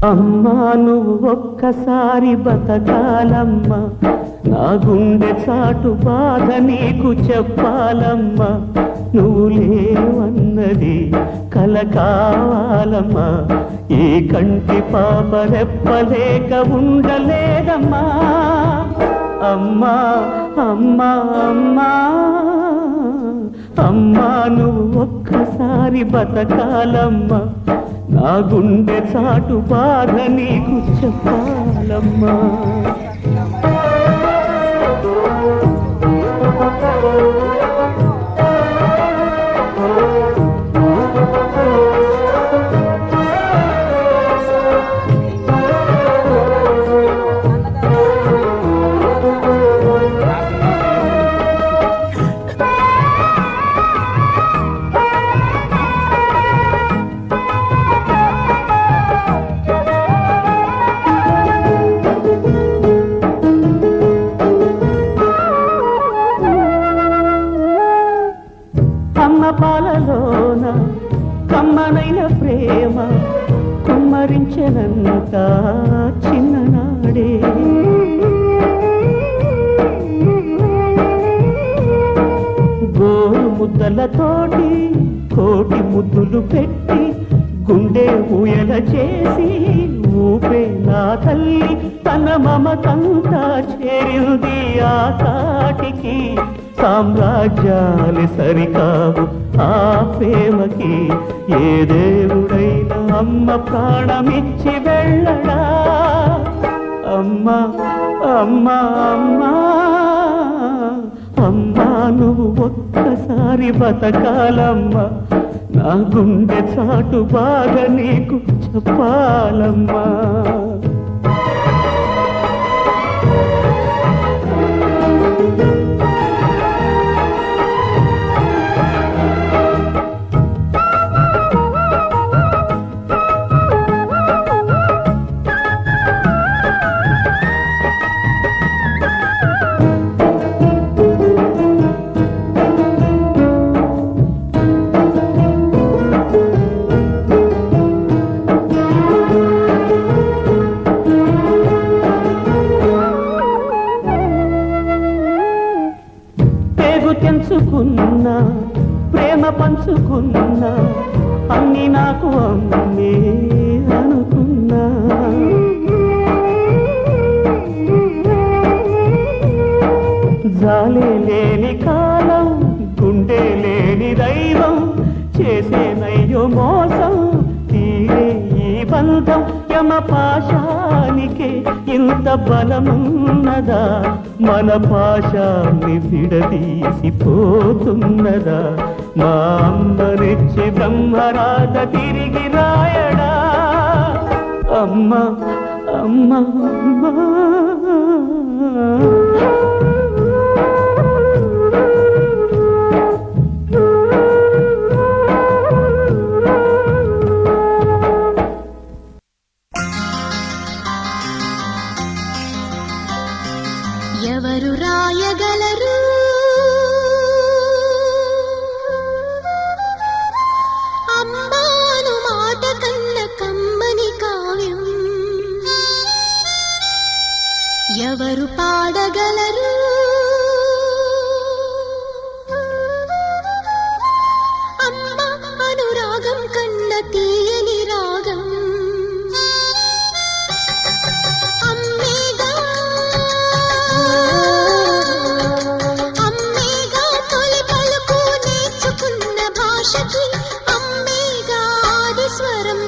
అమ్మా నువ్వు ఒక్కసారి బతకాలమ్మా, నా గుండె చాటు బాధ నీకు చెప్పాలమ్మా. నువ్వు లేవన్నది కల కావాలమ్మా, ఈ కంటి పాప రెప్పలేక ఉండలేదమ్మా. అమ్మా అమ్మా అమ్మా అమ్మా నువ్వు ఒక్కసారి బతకాలమ్మా, నా గుండె చాటు బాధ నీకు చెప్పాలమ్మా. పాలలోన కమ్మనైన ప్రేమ కుమ్మరించెనంత చిన్ననాడే, గోరు ముద్దలతోటి కోటి ముద్దులు పెట్టి గుండె ఊయల చేసి ఊపే నా తల్లి తన మమతంతా చేరింది ఆ తాటికి. సామ్రాజ్యాలు సరికావు ఆ ప్రేమకి, ఏ దేవుడైనా అమ్మ ప్రాణమిచ్చి వెళ్ళడా. అమ్మా అమ్మా అమ్మా అమ్మా నువ్వు ఒక్కసారి బతకాలమ్మా, నా గుండె చాటు బాగా నీకు చెప్పాలమ్మా. తెంచుకున్నా ప్రేమ పంచుకున్నా అన్ని నాకు అమ్మే అనుకున్నా. జాలే లేని కాలం గుండె లేని దైవం చేసేనయ్యో మోసం తీరే ఈ బంధం. యమ పాశానికే ఇంత బలమున్నదా, మన పాశాన్ని విడదీసిపోతున్నదా. మా అమ్మనిచ్చి బ్రహ్మరాధ తిరిగి రాయడా. అమ్మా అమ్మా అమ్మా ఎవరు రాయగలరు అమ్మాను మాట కన్న కమ్మని కావ్యం, ఎవరు పాడగలరు అమ్మ అనురాగం కన్న తీయని రాగం. అమ్మేగా ఆది స్వరం